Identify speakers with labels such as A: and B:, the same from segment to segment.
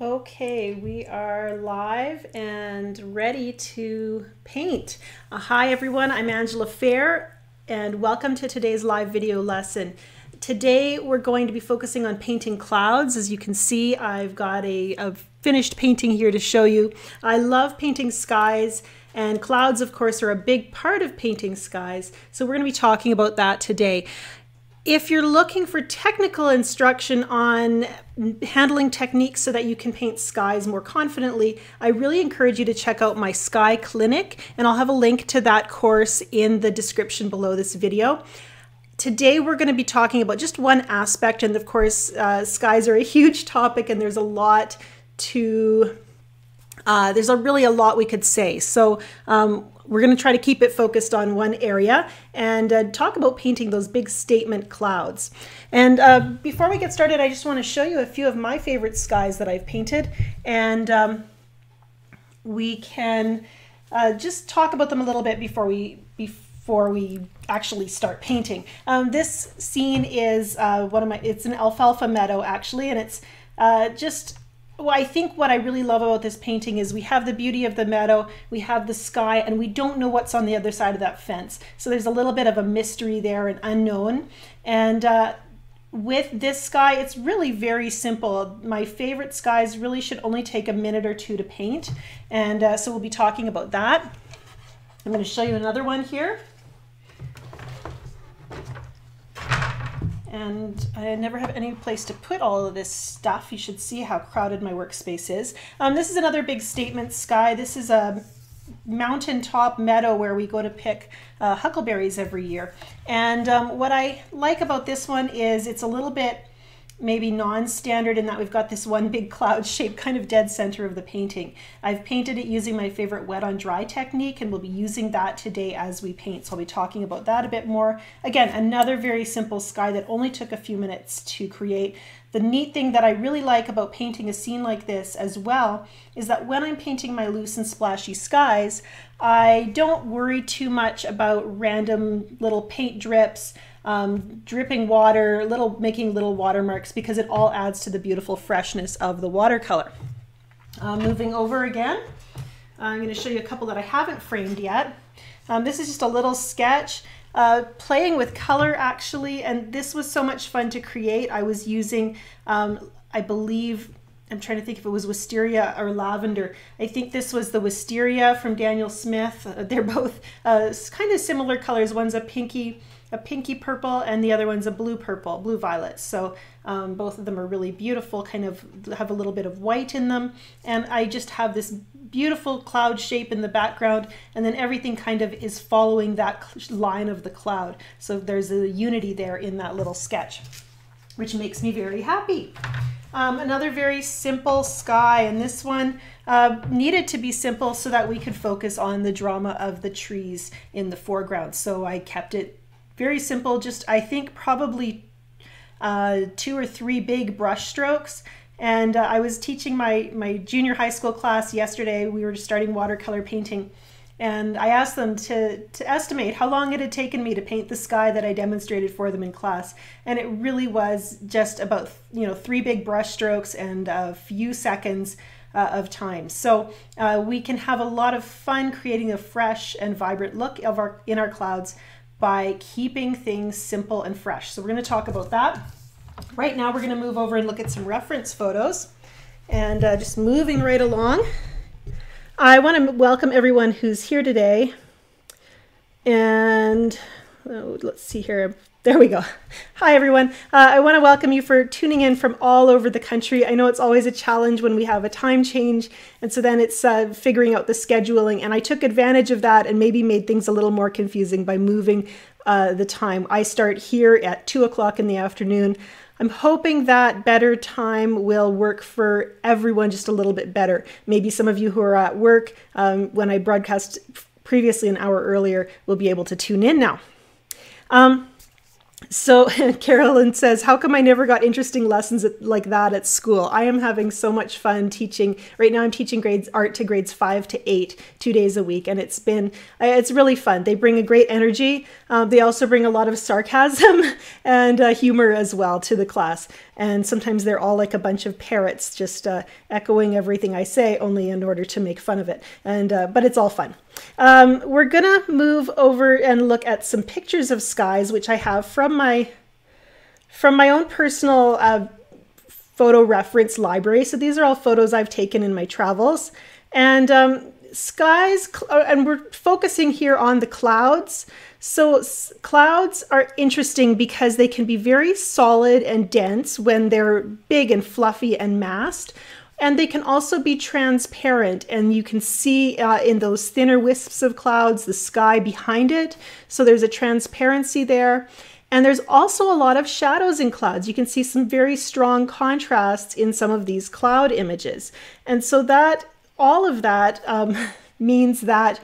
A: Okay, we are live and ready to paint. Hi everyone, I'm Angela Fehr and welcome to today's live video lesson. Today we're going to be focusing on painting clouds. As you can see, I've got a finished painting here to show you. I love painting skies, and clouds of course are a big part of painting skies, so we're going to be talking about that today. If you're looking for technical instruction on handling techniques so that you can paint skies more confidently, I really encourage you to check out my Sky Clinic, and I'll have a link to that course in the description below this video. Today we're going to be talking about just one aspect, and of course skies are a huge topic and there's a lot to really a lot we could say. So we're going to try to keep it focused on one area and talk about painting those big statement clouds. And before we get started, I just want to show you a few of my favorite skies that I've painted, and we can just talk about them a little bit before we actually start painting. This scene is it's an alfalfa meadow actually, and it's well, I think what I really love about this painting is we have the beauty of the meadow, we have the sky, and we don't know what's on the other side of that fence. So there's a little bit of a mystery there, an unknown. And with this sky, it's really very simple. My favorite skies really should only take a minute or two to paint. And so we'll be talking about that. I'm going to show you another one here. And I never have any place to put all of this stuff. You should see how crowded my workspace is. This is another big statement sky. This is a mountaintop meadow where we go to pick huckleberries every year. And what I like about this one is it's a little bit maybe non-standard in that we've got this one big cloud shape kind of dead center of the painting. I've painted it using my favorite wet on dry technique, and we'll be using that today as we paint. So I'll be talking about that a bit more. Again, another very simple sky that only took a few minutes to create. The neat thing that I really like about painting a scene like this as well is that when I'm painting my loose and splashy skies, I don't worry too much about random little paint drips, dripping water, making little watermarks, because it all adds to the beautiful freshness of the watercolor. Moving over again, I'm going to show you a couple that I haven't framed yet. This is just a little sketch playing with color actually, and this was so much fun to create. I was using, I believe, I'm trying to think if it was wisteria or lavender. I think this was the wisteria from Daniel Smith. They're both kind of similar colors. One's a pinky purple and the other one's a blue purple, blue violet. So both of them are really beautiful, kind of have a little bit of white in them. And I just have this beautiful cloud shape in the background, and then everything kind of is following that line of the cloud. So there's a unity there in that little sketch, which makes me very happy. Another very simple sky, and this one needed to be simple so that we could focus on the drama of the trees in the foreground. So I kept it very simple, just I think probably 2 or 3 big brush strokes. And I was teaching my junior high school class yesterday. We were starting watercolor painting, and I asked them to estimate how long it had taken me to paint the sky that I demonstrated for them in class. And it really was just about 3 big brush strokes and a few seconds of time. So we can have a lot of fun creating a fresh and vibrant look in our clouds by keeping things simple and fresh. So we're going to talk about that. Right now we're going to move over and look at some reference photos, and just moving right along. I want to welcome everyone who's here today, and let's see here. There we go. Hi everyone. I want to welcome you for tuning in from all over the country. I know it's always a challenge when we have a time change, and so then it's figuring out the scheduling, and I took advantage of that and maybe made things a little more confusing by moving the time. I start here at 2 o'clock in the afternoon. I'm hoping that better time will work for everyone just a little bit better. Maybe some of you who are at work when I broadcast previously an hour earlier will be able to tune in now. So Carolyn says, how come I never got interesting lessons like that at school? I am having so much fun teaching. Right now I'm teaching art to grades 5 to 8, 2 days a week. And it's really fun. They bring a great energy. They also bring a lot of sarcasm and humor as well to the class. And sometimes they're all like a bunch of parrots, just echoing everything I say, only in order to make fun of it. But it's all fun. We're gonna move over and look at some pictures of skies, which I have from my own personal photo reference library. So these are all photos I've taken in my travels. And skies, and we're focusing here on the clouds. So clouds are interesting because they can be very solid and dense when they're big and fluffy and massed. And they can also be transparent, and you can see in those thinner wisps of clouds the sky behind it. So there's a transparency there. And there's also a lot of shadows in clouds. You can see some very strong contrasts in some of these cloud images. And so that all of that means that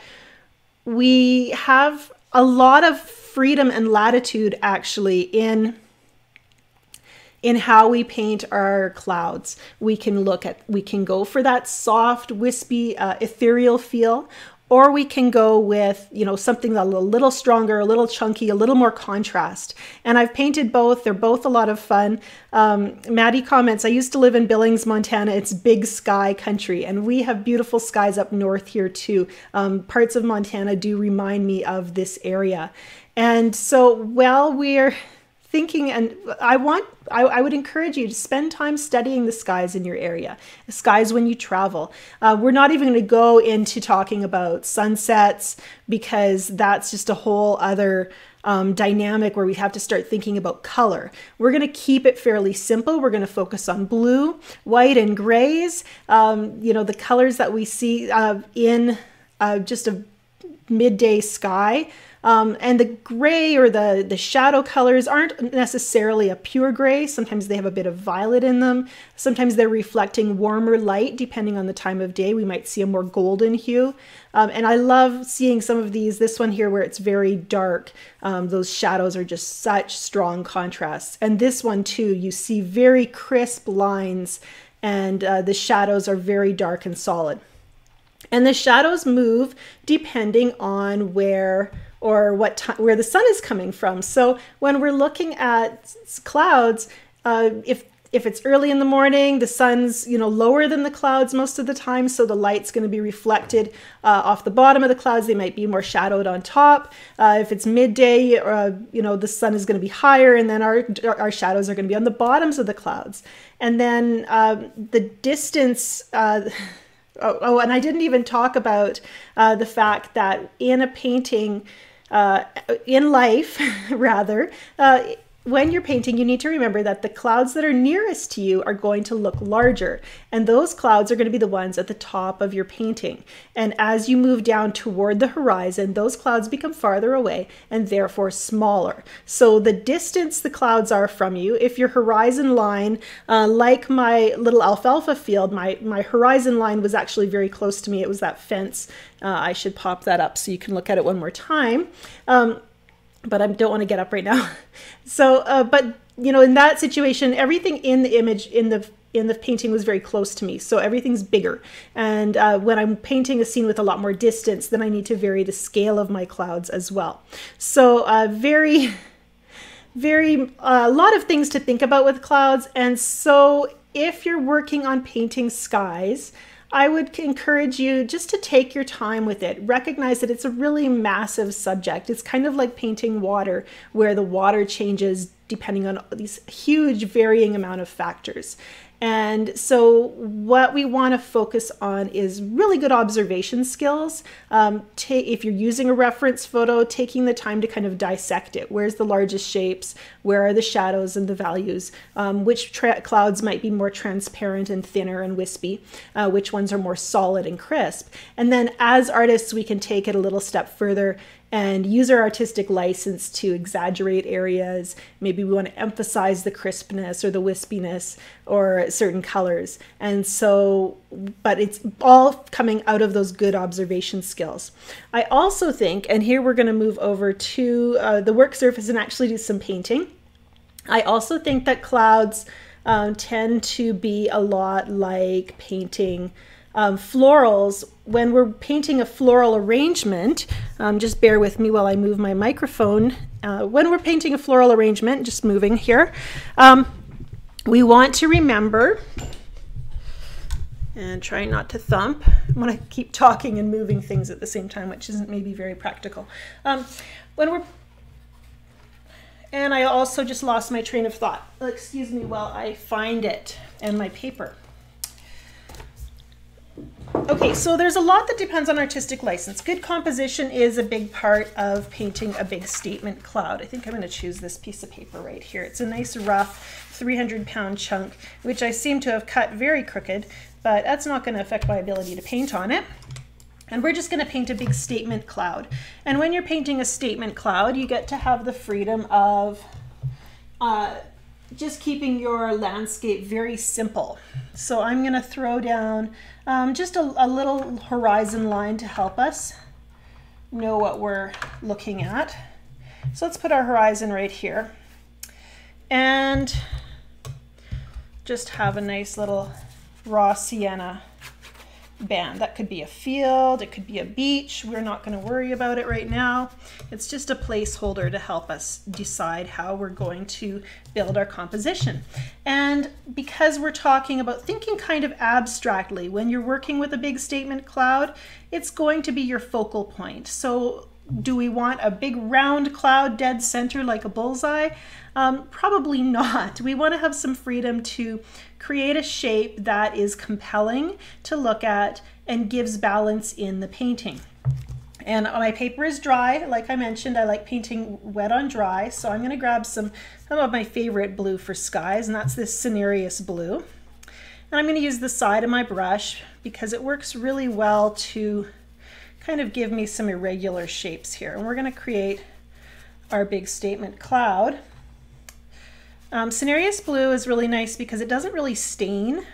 A: we have a lot of freedom and latitude actually in how we paint our clouds. We can go for that soft, wispy, ethereal feel, or we can go with, something a little stronger, a little chunky, a little more contrast. And I've painted both. They're both a lot of fun. Maddie comments, I used to live in Billings, Montana. It's big sky country, and we have beautiful skies up north here too. Parts of Montana do remind me of this area. And so while we're thinking, and I would encourage you to spend time studying the skies in your area, the skies when you travel. We're not even going to go into talking about sunsets, because that's just a whole other dynamic where we have to start thinking about color. We're going to keep it fairly simple. We're going to focus on blue, white, and grays. The colors that we see in just a midday sky. And the gray or the shadow colors aren't necessarily a pure gray. Sometimes they have a bit of violet in them. Sometimes they're reflecting warmer light depending on the time of day. We might see a more golden hue. And I love seeing some of these. This one here where it's very dark. Those shadows are just such strong contrasts. And this one too, you see very crisp lines, and the shadows are very dark and solid. And the shadows move depending on where the sun is coming from. So when we're looking at clouds, if it's early in the morning, the sun's lower than the clouds most of the time, so the light's going to be reflected off the bottom of the clouds. They might be more shadowed on top. If it's midday, the sun is going to be higher, and then our shadows are going to be on the bottoms of the clouds. And then the distance. And I didn't even talk about the fact that in a painting, in life, rather, when you're painting, you need to remember that the clouds that are nearest to you are going to look larger. And those clouds are going to be the ones at the top of your painting. And as you move down toward the horizon, those clouds become farther away and therefore smaller. So the distance the clouds are from you, if your horizon line, like my little alfalfa field, my horizon line was actually very close to me. It was that fence. I should pop that up so you can look at it one more time. But I don't want to get up right now. So, but in that situation, everything in the image, in the painting was very close to me. So everything's bigger. And when I'm painting a scene with a lot more distance, then I need to vary the scale of my clouds as well. So very, very, a lot of things to think about with clouds. And so if you're working on painting skies, I would encourage you just to take your time with it. Recognize that it's a really massive subject. It's kind of like painting water, where the water changes depending on these huge varying amount of factors. And so what we want to focus on is really good observation skills. If you're using a reference photo, taking the time to kind of dissect it. Where's the largest shapes? Where are the shadows and the values? Which clouds might be more transparent and thinner and wispy? Which ones are more solid and crisp? And then as artists, we can take it a little step further and use our artistic license to exaggerate areas. Maybe we want to emphasize the crispness or the wispiness or certain colors. And so, but it's all coming out of those good observation skills. I also think, and here we're going to move over to the work surface and actually do some painting. I also think that clouds tend to be a lot like painting florals. When we're painting a floral arrangement, just bear with me while I move my microphone. When we're painting a floral arrangement, just moving here, we want to remember, and try not to thump when I keep talking and moving things at the same time, which isn't maybe very practical. And I also just lost my train of thought. Excuse me while I find it and my paper. Okay, so there's a lot that depends on artistic license. Good composition is a big part of painting a big statement cloud. I think I'm going to choose this piece of paper right here. It's a nice rough 300-pound chunk, which I seem to have cut very crooked, but that's not going to affect my ability to paint on it. And we're just going to paint a big statement cloud. And when you're painting a statement cloud, you get to have the freedom of just keeping your landscape very simple. So I'm going to throw down just a little horizon line to help us know what we're looking at. So let's put our horizon right here. And just have a nice little raw sienna band. That could be a field, it could be a beach. We're not going to worry about it right now. It's just a placeholder to help us decide how we're going to build our composition. And because we're talking about thinking kind of abstractly, when you're working with a big statement cloud, it's going to be your focal point. So do we want a big round cloud dead center like a bullseye? Probably not. We want to have some freedom to create a shape that is compelling to look at and gives balance in the painting. And my paper is dry. Like I mentioned, I like painting wet on dry. So I'm going to grab some of my favorite blue for skies, and that's this Cinereous blue. And I'm going to use the side of my brush because it works really well to kind of give me some irregular shapes here. And we're going to create our big statement cloud. Cinereous blue is really nice because it doesn't really stain.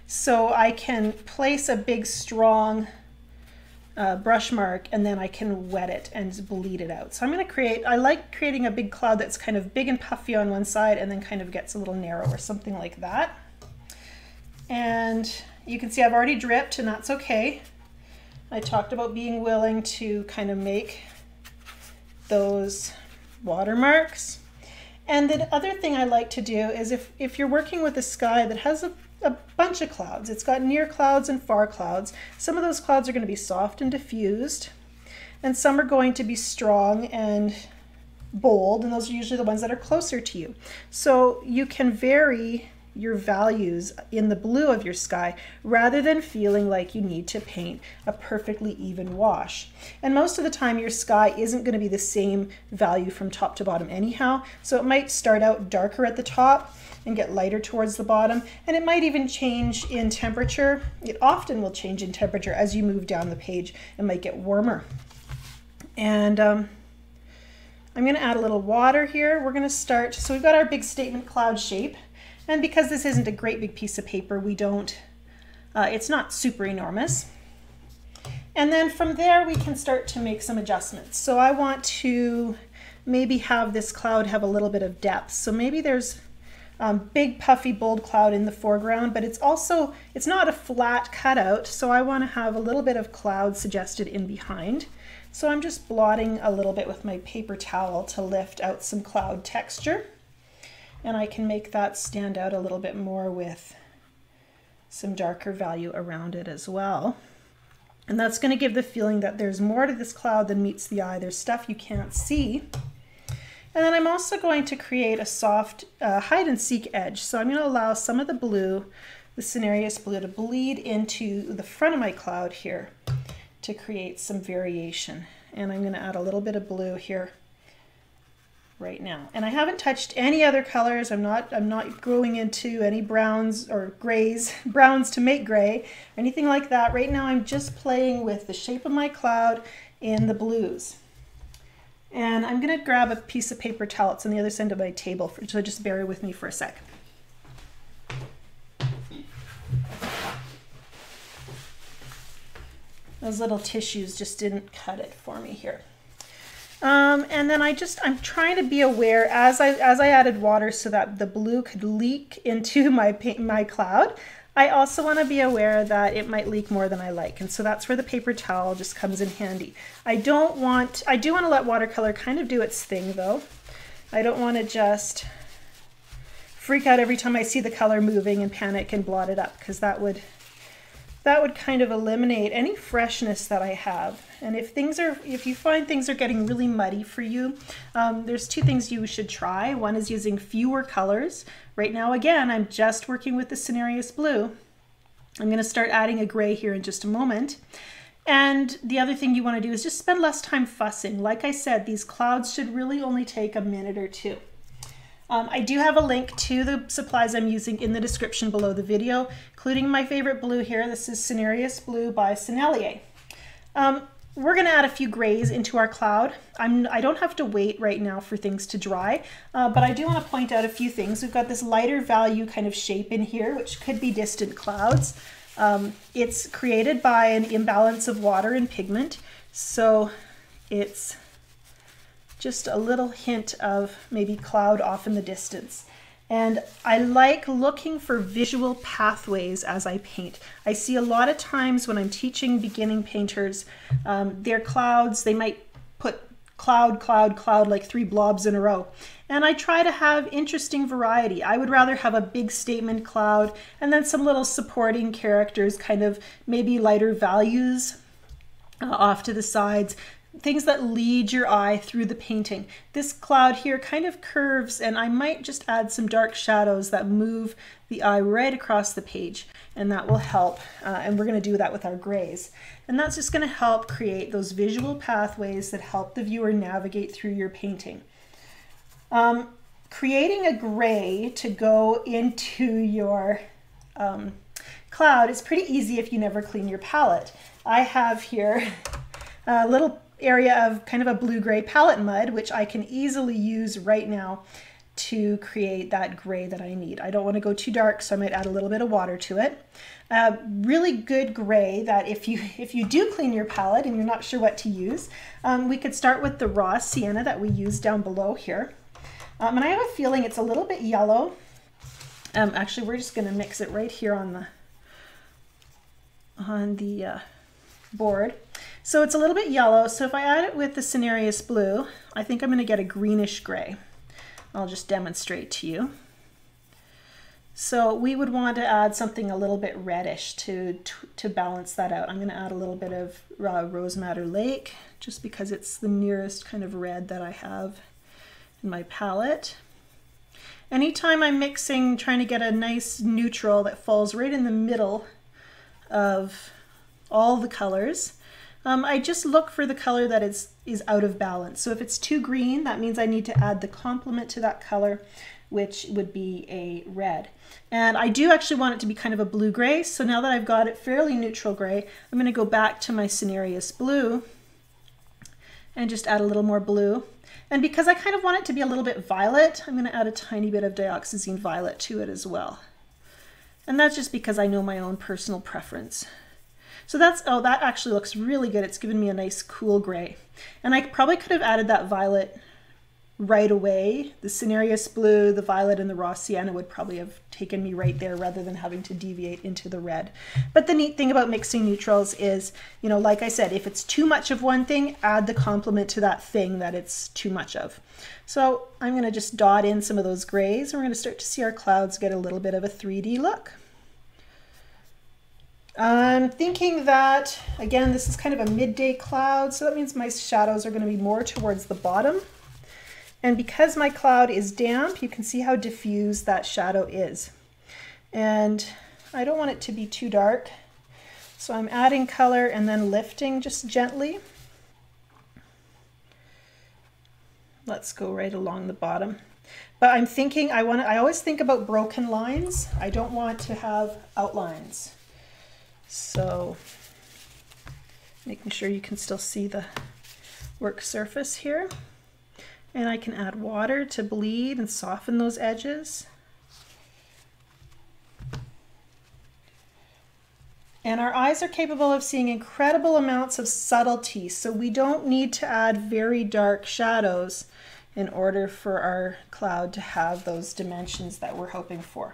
A: So I can place a big strong brush mark and then I can wet it and bleed it out. So I'm going to create, I like creating a big cloud that's kind of big and puffy on one side and then kind of gets a little narrow or something like that. And you can see I've already dripped, and that's okay. I talked about being willing to kind of make those watermarks. And the other thing I like to do is if you're working with a sky that has a bunch of clouds, it's got near clouds and far clouds, some of those clouds are going to be soft and diffused, and some are going to be strong and bold, and those are usually the ones that are closer to you. So you can vary your values in the blue of your sky rather than feeling like you need to paint a perfectly even wash. And most of the time your sky isn't going to be the same value from top to bottom anyhow, so it might start out darker at the top and get lighter towards the bottom, and it might even change in temperature. It often will change in temperature as you move down the page. It might get warmer. And I'm going to add a little water here. We're going to start, so we've got our big statement cloud shape. And because this isn't a great big piece of paper, we don't, it's not super enormous. And then from there, we can start to make some adjustments. So I want to maybe have this cloud have a little bit of depth. So maybe there's big, puffy, bold cloud in the foreground, but it's also, it's not a flat cutout. So I want to have a little bit of cloud suggested in behind. So I'm just blotting a little bit with my paper towel to lift out some cloud texture. And I can make that stand out a little bit more with some darker value around it as well. And that's going to give the feeling that there's more to this cloud than meets the eye. There's stuff you can't see. And then I'm also going to create a soft hide and seek edge. So I'm going to allow some of the blue, the Cinereous blue, to bleed into the front of my cloud here to create some variation. And I'm going to add a little bit of blue here right now. And I haven't touched any other colors. I'm not going into any browns or grays, browns to make gray, or anything like that. Right now I'm just playing with the shape of my cloud in the blues. And I'm gonna grab a piece of paper towel. It's on the other side of my table, so just bear with me for a sec. Those little tissues just didn't cut it for me here. And then I'm trying to be aware as I added water so that the blue could leak into my cloud. I also want to be aware that it might leak more than I like, and so that's where the paper towel just comes in handy. I do want to let watercolor kind of do its thing though. I don't want to just freak out every time I see the color moving and panic and blot it up, because that would kind of eliminate any freshness that I have. And if you find things are getting really muddy for you, there's two things you should try. One is using fewer colors. Right now, again, I'm just working with the Cinereous blue. I'm going to start adding a gray here in just a moment. And the other thing you want to do is just spend less time fussing. Like I said, these clouds should really only take a minute or two. I do have a link to the supplies I'm using in the description below the video, including my favorite blue here. This is Cinereous Blue by Sennelier. We're going to add a few grays into our cloud. I don't have to wait right now for things to dry, but I do want to point out a few things. We've got this lighter value kind of shape in here, which could be distant clouds. It's created by an imbalance of water and pigment, so it's just a little hint of maybe cloud off in the distance. And I like looking for visual pathways as I paint. I see a lot of times when I'm teaching beginning painters, their clouds, they might put cloud, cloud, cloud, like 3 blobs in a row. And I try to have interesting variety. I would rather have a big statement cloud and then some little supporting characters, kind of maybe lighter values off to the sides. Things that lead your eye through the painting. This cloud here kind of curves, and I might just add some dark shadows that move the eye right across the page, and that will help. And we're going to do that with our grays. And that's just going to help create those visual pathways that help the viewer navigate through your painting. Creating a gray to go into your cloud is pretty easy if you never clean your palette. I have here a little area of kind of a blue-gray palette mud, which I can easily use right now to create that gray that I need. I don't want to go too dark, so I might add a little bit of water to it. Really good gray that if you do clean your palette and you're not sure what to use, we could start with the raw sienna that we use down below here. And I have a feeling it's a little bit yellow. Actually, we're just going to mix it right here on the board. So it's a little bit yellow, so if I add it with the Cinereous blue, I think I'm going to get a greenish gray. I'll just demonstrate to you. So we would want to add something a little bit reddish to balance that out. I'm going to add a little bit of Rose Madder Lake, just because it's the nearest kind of red that I have in my palette. Anytime I'm mixing, trying to get a nice neutral that falls right in the middle of all the colors, I just look for the color that is out of balance. So if it's too green, that means I need to add the complement to that color, which would be a red. And I do actually want it to be kind of a blue-gray, so now that I've got it fairly neutral gray, I'm going to go back to my Cinereous blue and just add a little more blue. And because I kind of want it to be a little bit violet, I'm going to add a tiny bit of dioxazine violet to it as well. And that's just because I know my own personal preference. So that's, oh, that actually looks really good. It's given me a nice cool gray. And I probably could have added that violet right away. The Cinereous blue, the violet, and the raw sienna would probably have taken me right there rather than having to deviate into the red. But the neat thing about mixing neutrals is, you know, like I said, if it's too much of one thing, add the complement to that thing that it's too much of. So I'm going to just dot in some of those grays, and we're going to start to see our clouds get a little bit of a 3D look. I'm thinking that, again, this is kind of a midday cloud, so that means my shadows are going to be more towards the bottom. And because my cloud is damp, you can see how diffuse that shadow is. And I don't want it to be too dark, so I'm adding color and then lifting just gently. Let's go right along the bottom. But I'm thinking, I always think about broken lines. I don't want to have outlines. So making sure you can still see the work surface here. And I can add water to bleed and soften those edges. And our eyes are capable of seeing incredible amounts of subtlety, so we don't need to add very dark shadows in order for our cloud to have those dimensions that we're hoping for.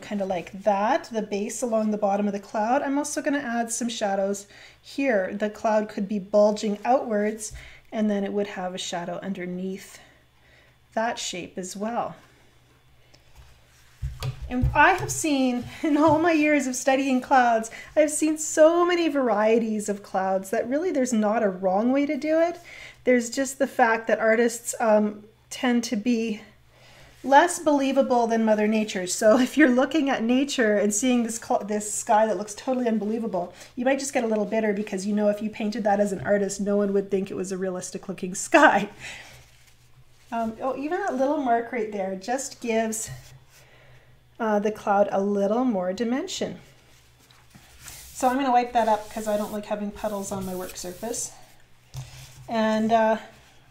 A: Kind of like that, the base along the bottom of the cloud. I'm also going to add some shadows here. The cloud could be bulging outwards, and then it would have a shadow underneath that shape as well. And I have seen, in all my years of studying clouds, I've seen so many varieties of clouds that really there's not a wrong way to do it. There's just the fact that artists tend to be less believable than Mother Nature. So if you're looking at nature and seeing this sky that looks totally unbelievable, you might just get a little bitter because you know if you painted that as an artist, no one would think it was a realistic looking sky. Oh, even that little mark right there just gives the cloud a little more dimension. So I'm going to wipe that up because I don't like having puddles on my work surface. And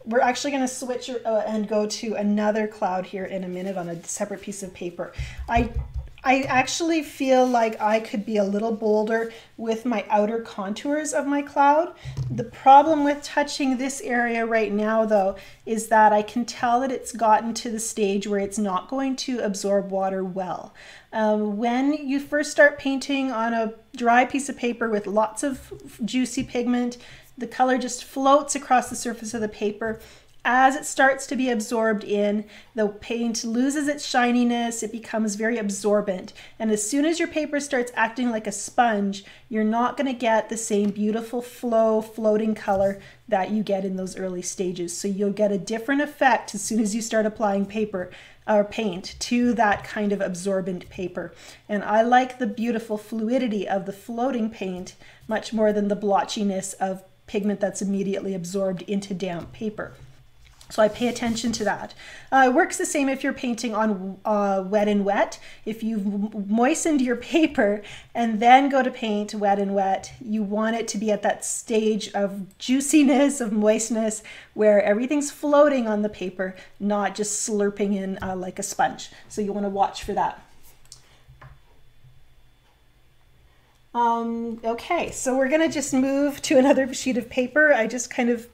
A: we're actually going to switch and go to another cloud here in a minute on a separate piece of paper. I actually feel like I could be a little bolder with my outer contours of my cloud. The problem with touching this area right now, though, is that I can tell that it's gotten to the stage where it's not going to absorb water well. When you first start painting on a dry piece of paper with lots of juicy pigment, the color just floats across the surface of the paper. As it starts to be absorbed in, the paint loses its shininess, it becomes very absorbent. And as soon as your paper starts acting like a sponge, you're not going to get the same beautiful floating color that you get in those early stages. So you'll get a different effect as soon as you start applying paper or paint to that kind of absorbent paper. And I like the beautiful fluidity of the floating paint much more than the blotchiness of pigment that's immediately absorbed into damp paper. So I pay attention to that. It works the same if you're painting on wet and wet. If you've moistened your paper and then go to paint wet and wet, you want it to be at that stage of juiciness, of moistness, where everything's floating on the paper, not just slurping in like a sponge. So you want to watch for that. Okay, so we're gonna just move to another sheet of paper. I just kind of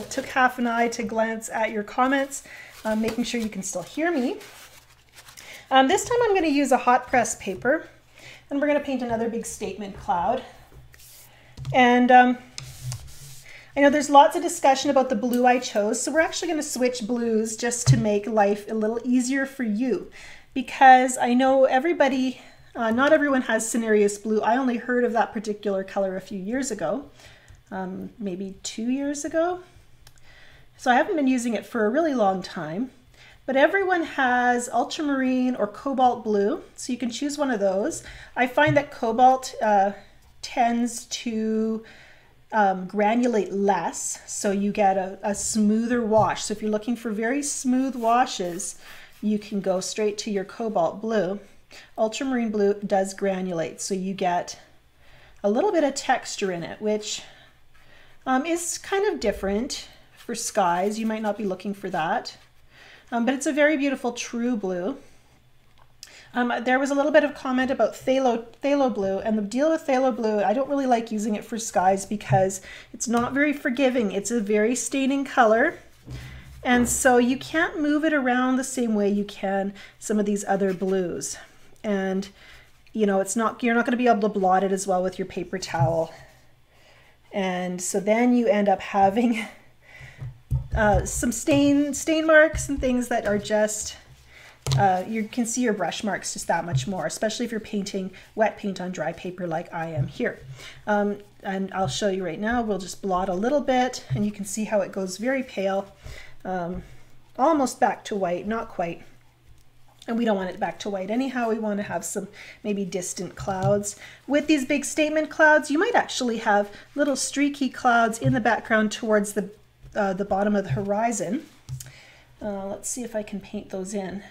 A: took half an eye to glance at your comments, making sure you can still hear me. This time I'm gonna use a hot press paper, and we're gonna paint another big statement cloud. And I know there's lots of discussion about the blue I chose, so we're actually gonna switch blues just to make life a little easier for you, because I know everybody, not everyone has Cinereous blue. I only heard of that particular color a few years ago, maybe 2 years ago. So I haven't been using it for a really long time, but everyone has ultramarine or cobalt blue, so you can choose one of those. I find that cobalt tends to granulate less, so you get a smoother wash. So if you're looking for very smooth washes, you can go straight to your cobalt blue. Ultramarine blue does granulate, so you get a little bit of texture in it, which is kind of different for skies. You might not be looking for that, but it's a very beautiful true blue. There was a little bit of comment about phthalo blue, and the deal with phthalo blue, I don't really like using it for skies because it's not very forgiving. It's a very staining color. And so you can't move it around the same way you can some of these other blues. And you know, you're not going to be able to blot it as well with your paper towel. And so then you end up having some stain marks and things that are just, you can see your brush marks just that much more, especially if you're painting wet paint on dry paper like I am here. And I'll show you right now. We'll just blot a little bit and you can see how it goes very pale, almost back to white, not quite. And we don't want it back to white anyhow. We want to have some maybe distant clouds. With these big statement clouds, you might actually have little streaky clouds in the background towards the bottom of the horizon. Let's see if I can paint those in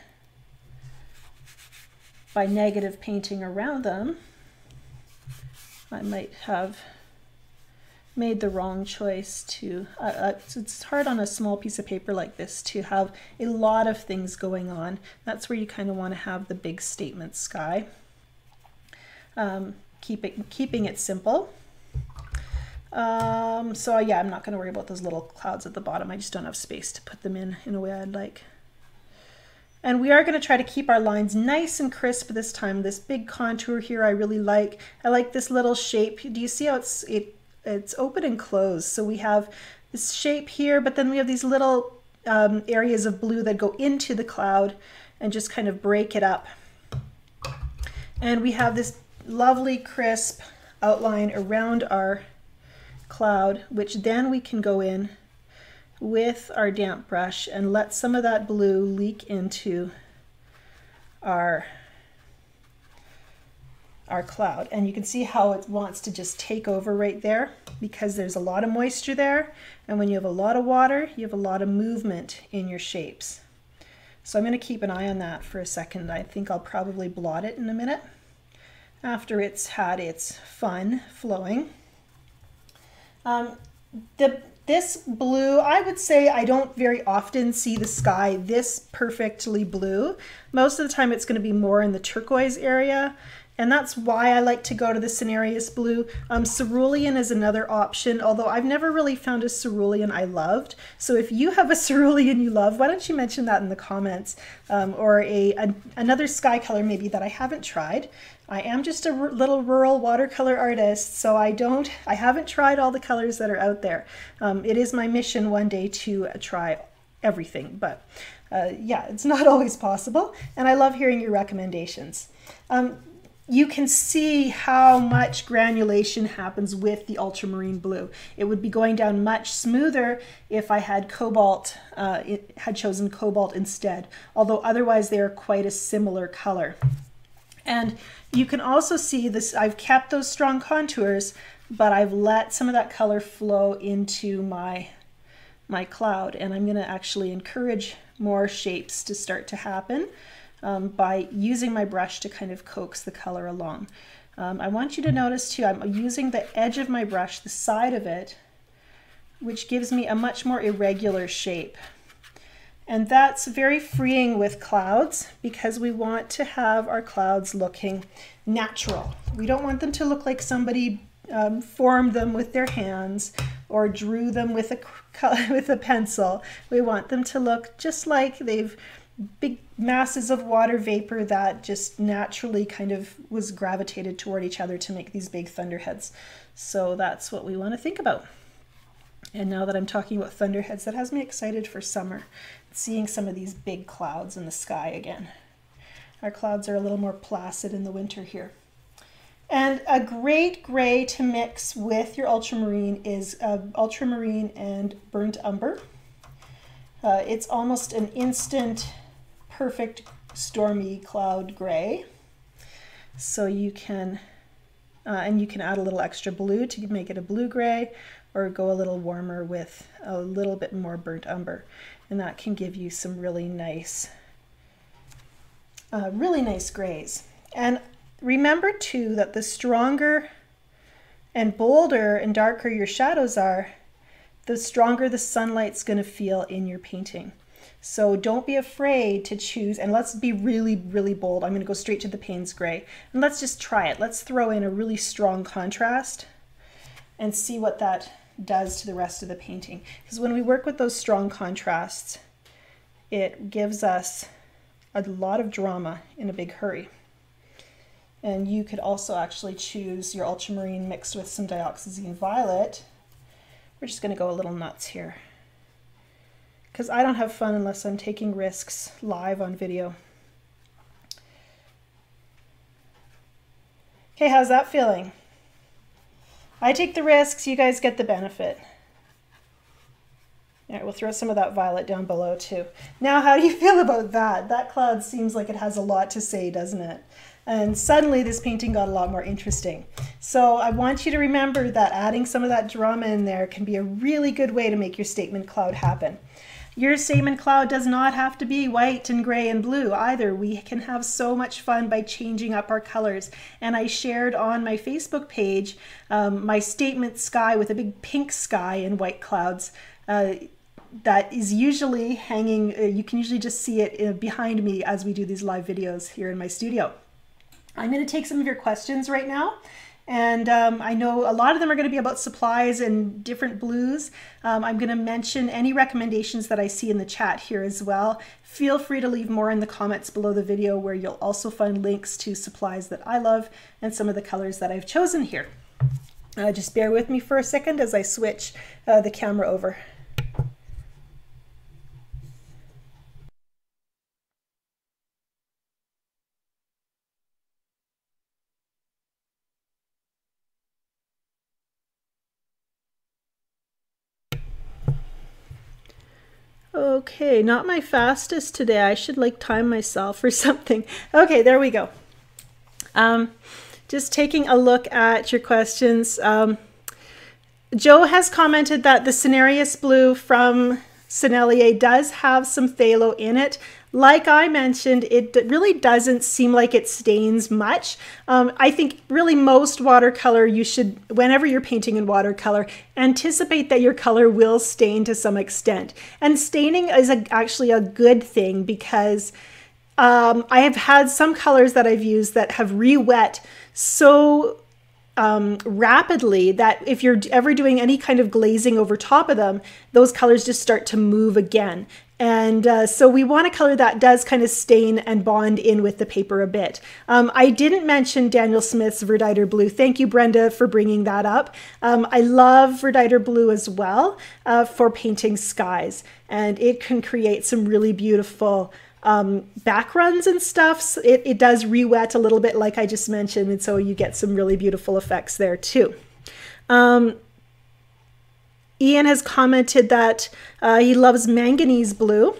A: by negative painting around them. I might have made the wrong choice to, it's hard on a small piece of paper like this to have a lot of things going on. That's where you kind of want to have the big statement sky. Keeping it simple. So yeah, I'm not going to worry about those little clouds at the bottom. I just don't have space to put them in a way I'd like. And we are going to try to keep our lines nice and crisp this time. This big contour here I really like. I like this little shape. Do you see how it's open and closed? So we have this shape here, but then we have these little areas of blue that go into the cloud and just kind of break it up. And we have this lovely crisp outline around our cloud, which then we can go in with our damp brush and let some of that blue leak into our cloud. And you can see how it wants to just take over right there because there's a lot of moisture there, and when you have a lot of water you have a lot of movement in your shapes. So I'm going to keep an eye on that for a second. I think I'll probably blot it in a minute after it's had its fun flowing. This blue, I would say I don't very often see the sky this perfectly blue. Most of the time it's going to be more in the turquoise area, and that's why I like to go to the Cinereous blue. Cerulean is another option, although I've never really found a cerulean I loved. So if you have a cerulean you love, why don't you mention that in the comments, or another sky color maybe that I haven't tried. I am just a little rural watercolor artist, so I haven't tried all the colors that are out there. It is my mission one day to try everything, but yeah, it's not always possible, and I love hearing your recommendations. You can see how much granulation happens with the ultramarine blue. It would be going down much smoother if I had cobalt, had chosen cobalt instead, although otherwise they are quite a similar color. And you can also see this, I've kept those strong contours, but I've let some of that color flow into my cloud, and I'm going to actually encourage more shapes to start to happen by using my brush to kind of coax the color along. I want you to notice too, I'm using the edge of my brush, the side of it, which gives me a much more irregular shape. And that's very freeing with clouds because we want to have our clouds looking natural. We don't want them to look like somebody formed them with their hands or drew them with a pencil. We want them to look just like they've big masses of water vapor that just naturally kind of was gravitated toward each other to make these big thunderheads. So that's what we want to think about. And now that I'm talking about thunderheads, that has me excited for summer, seeing some of these big clouds in the sky again. Our clouds are a little more placid in the winter here. And a great gray to mix with your ultramarine is ultramarine and burnt umber. It's almost an instant perfect stormy cloud gray. So you can, and you can add a little extra blue to make it a blue gray, or go a little warmer with a little bit more burnt umber. And that can give you some really nice grays. And remember too that the stronger and bolder and darker your shadows are, the stronger the sunlight's going to feel in your painting. So don't be afraid to choose, and let's be really, really bold. I'm going to go straight to the Payne's Gray, and let's just try it. Let's throw in a really strong contrast and see what that does to the rest of the painting. Because when we work with those strong contrasts, it gives us a lot of drama in a big hurry. And you could also actually choose your ultramarine mixed with some dioxazine violet. We're just going to go a little nuts here, because I don't have fun unless I'm taking risks live on video. Okay, how's that feeling? I take the risks, you guys get the benefit. All right, we'll throw some of that violet down below too. Now, how do you feel about that? That cloud seems like it has a lot to say, doesn't it? And suddenly this painting got a lot more interesting. So I want you to remember that adding some of that drama in there can be a really good way to make your statement cloud happen. Your statement cloud does not have to be white and gray and blue either. We can have so much fun by changing up our colors. And I shared on my Facebook page my statement sky with a big pink sky and white clouds. That is usually hanging, you can usually just see it behind me as we do these live videos here in my studio. I'm going to take some of your questions right now. And I know a lot of them are going to be about supplies and different blues. I'm going to mention any recommendations that I see in the chat here as well. Feel free to leave more in the comments below the video, where you'll also find links to supplies that I love and some of the colors that I've chosen here. Just bear with me for a second as I switch the camera over. Okay, not my fastest today. I should like time myself or something. Okay, there we go. Just taking a look at your questions. Joe has commented that the Cinereous blue from Sennelier does have some phthalo in it. Like I mentioned, it really doesn't seem like it stains much. I think really most watercolor, you should, whenever you're painting in watercolor, anticipate that your color will stain to some extent. And staining is actually a good thing, because I have had some colors that I've used that have re-wet so rapidly that if you're ever doing any kind of glazing over top of them, those colors just start to move again. And so we want a color that does kind of stain and bond in with the paper a bit. I didn't mention Daniel Smith's Verditer Blue. Thank you, Brenda, for bringing that up. I love Verditer Blue as well for painting skies, and it can create some really beautiful backgrounds and stuff. So it does re-wet a little bit, like I just mentioned, and so you get some really beautiful effects there too. Ian has commented that he loves manganese blue,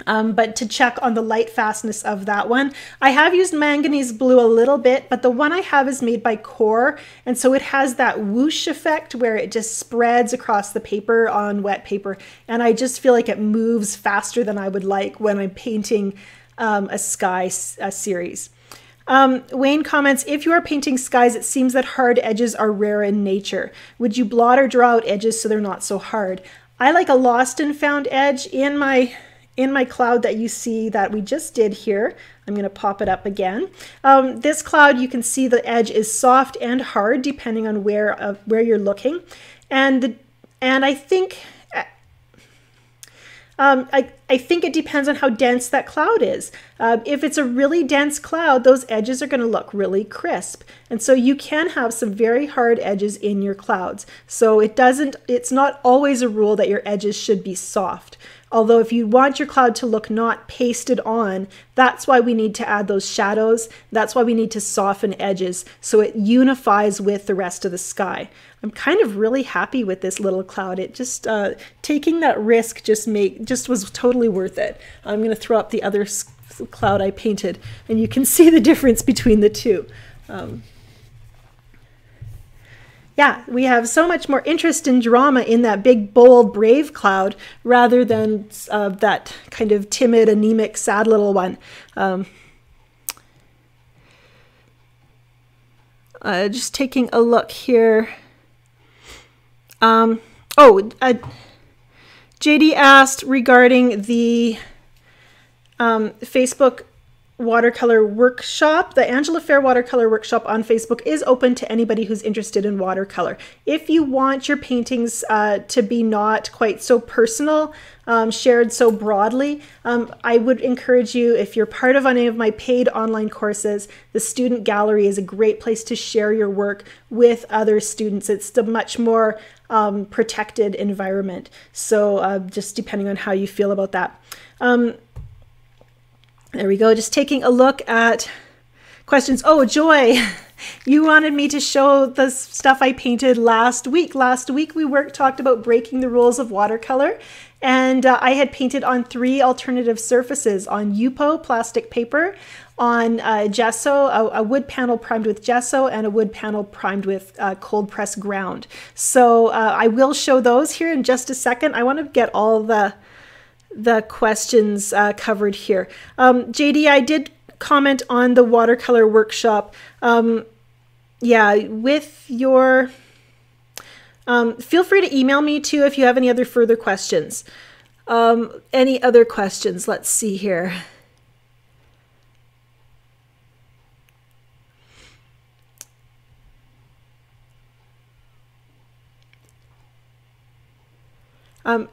A: but to check on the light fastness of that one. I have used manganese blue a little bit, but the one I have is made by QoR, and so it has that whoosh effect where it just spreads across the paper on wet paper, and I just feel like it moves faster than I would like when I'm painting a sky series. Wayne comments, if you are painting skies, it seems that hard edges are rare in nature. Would you blot or draw out edges so they're not so hard? I like a lost and found edge in my cloud that you see that we just did here. I'm going to pop it up again. This cloud, you can see the edge is soft and hard depending on where you're looking, and I think I think it depends on how dense that cloud is. If it's a really dense cloud, those edges are going to look really crisp. And so you can have some very hard edges in your clouds. So it's not always a rule that your edges should be soft. Although if you want your cloud to look not pasted on, that's why we need to add those shadows. That's why we need to soften edges so it unifies with the rest of the sky. I'm kind of really happy with this little cloud. It just, taking that risk just was totally worth it. I'm going to throw up the other cloud I painted, and you can see the difference between the two. Yeah, we have so much more interest and drama in that big, bold, brave cloud rather than that kind of timid, anemic, sad little one. Just taking a look here. JD asked regarding the Facebook watercolor workshop. The Angela Fehr watercolor workshop on Facebook is open to anybody who's interested in watercolor. If you want your paintings to be not quite so personal, shared so broadly, I would encourage you, if you're part of any of my paid online courses, the student gallery is a great place to share your work with other students. It's a much more protected environment. So just depending on how you feel about that. There we go, just taking a look at questions. Oh, Joy, you wanted me to show the stuff I painted last week. Last week we talked about breaking the rules of watercolor, and I had painted on 3 alternative surfaces: on Yupo plastic paper, on gesso, a wood panel primed with gesso and a wood panel primed with cold press ground. So I will show those here in just a second. I want to get all the questions covered here. JD, I did comment on the watercolor workshop. Yeah, with your, feel free to email me too if you have any other further questions. Any other questions? Let's see here.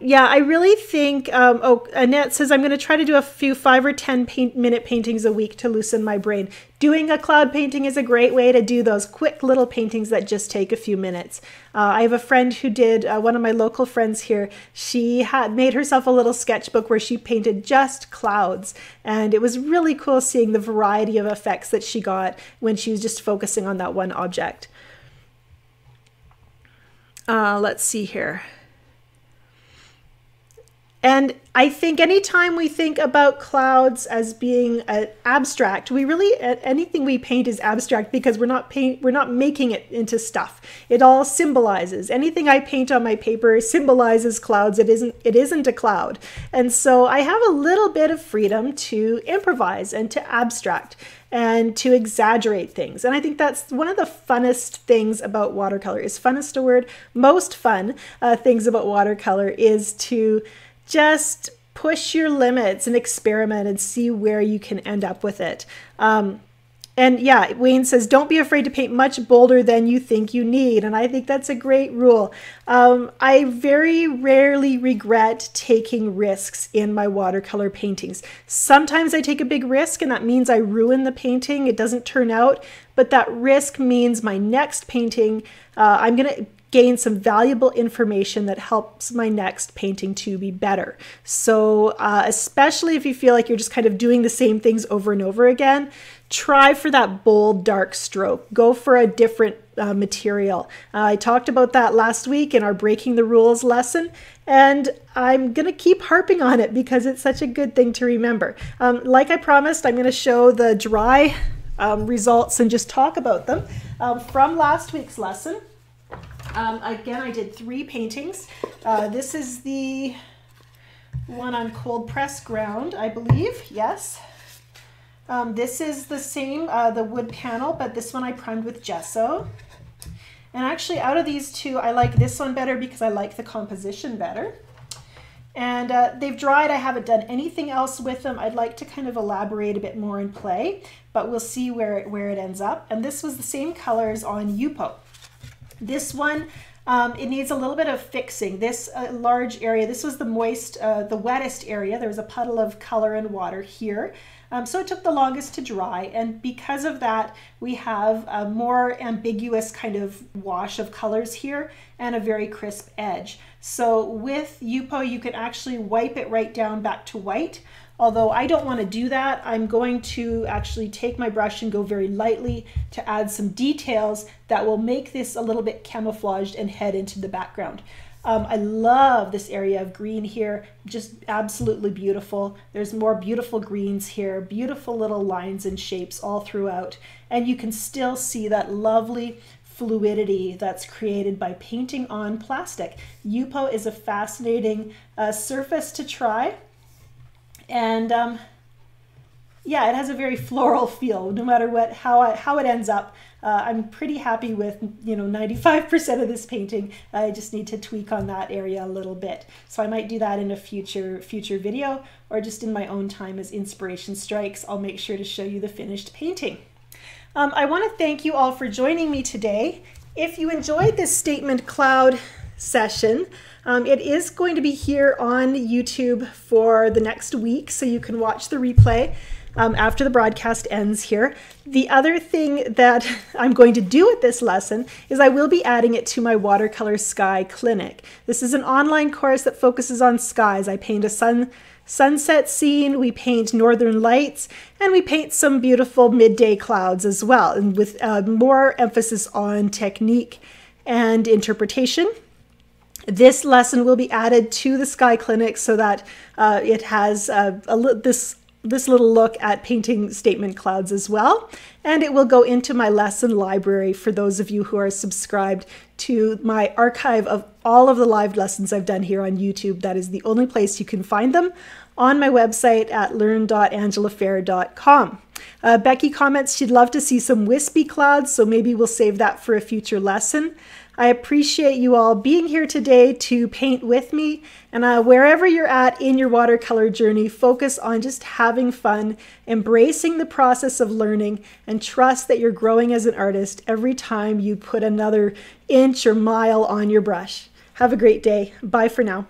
A: Yeah, I really think, oh, Annette says, I'm going to try to do a few 5 or 10 minute paintings a week to loosen my brain. Doing a cloud painting is a great way to do those quick little paintings that just take a few minutes. I have a friend who did, one of my local friends here, she had made herself a little sketchbook where she painted just clouds. And it was really cool seeing the variety of effects that she got when she was just focusing on that one object. Let's see here. And I think anytime we think about clouds as being abstract, we really, anything we paint is abstract because we're not making it into stuff. It all symbolizes. Anything I paint on my paper symbolizes clouds. It isn't a cloud. And so I have a little bit of freedom to improvise and to abstract and to exaggerate things. And I think that's one of the funnest things about watercolor. Is funnest a word? Most fun things about watercolor is to just push your limits and experiment and see where you can end up with it. And yeah, Wayne says, don't be afraid to paint much bolder than you think you need. And I think that's a great rule. I very rarely regret taking risks in my watercolor paintings. Sometimes I take a big risk and that means I ruin the painting. It doesn't turn out, but that risk means my next painting, I'm going to gain some valuable information that helps my next painting to be better. So especially if you feel like you're just kind of doing the same things over and over again, try for that bold, dark stroke. Go for a different material. I talked about that last week in our Breaking the Rules lesson, and I'm going to keep harping on it because it's such a good thing to remember. Like I promised, I'm going to show the dry results and just talk about them from last week's lesson. Again, I did 3 paintings. This is the one on cold press ground, I believe. Yes. This is the same, the wood panel, but this one I primed with gesso. And actually, out of these 2, I like this one better because I like the composition better. And they've dried. I haven't done anything else with them. I'd like to kind of elaborate a bit more and play, but we'll see where it ends up. And this was the same colors on Yupo. This one, it needs a little bit of fixing. This large area, this was the wettest area. There was a puddle of color and water here. So it took the longest to dry. And because of that, we have a more ambiguous kind of wash of colors here and a very crisp edge. So with Yupo, you can actually wipe it right down back to white. Although I don't want to do that, I'm going to actually take my brush and go very lightly to add some details that will make this a little bit camouflaged and head into the background. I love this area of green here, just absolutely beautiful. There's more beautiful greens here, beautiful little lines and shapes all throughout. And you can still see that lovely fluidity that's created by painting on plastic. Yupo is a fascinating surface to try. And yeah, it has a very floral feel, no matter how it ends up. I'm pretty happy with 95% of this painting. I just need to tweak on that area a little bit. So I might do that in a future video, or just in my own time as inspiration strikes. I'll make sure to show you the finished painting. I want to thank you all for joining me today. If you enjoyed this statement cloud session, it is going to be here on YouTube for the next week, so you can watch the replay after the broadcast ends here. The other thing that I'm going to do with this lesson is I will be adding it to my Watercolor Sky Clinic. This is an online course that focuses on skies. I paint a sunset scene, we paint northern lights, and we paint some beautiful midday clouds as well, and with more emphasis on technique and interpretation. This lesson will be added to the Sky Clinic so that it has this this little look at painting statement clouds as well. And it will go into my lesson library for those of you who are subscribed to my archive of all of the live lessons I've done here on YouTube. That is the only place you can find them, on my website at learn.angelafehr.com. Becky comments she'd love to see some wispy clouds, so maybe we'll save that for a future lesson. I appreciate you all being here today to paint with me, and wherever you're at in your watercolor journey, focus on just having fun, embracing the process of learning, and trust that you're growing as an artist every time you put another inch or mile on your brush. Have a great day. Bye for now.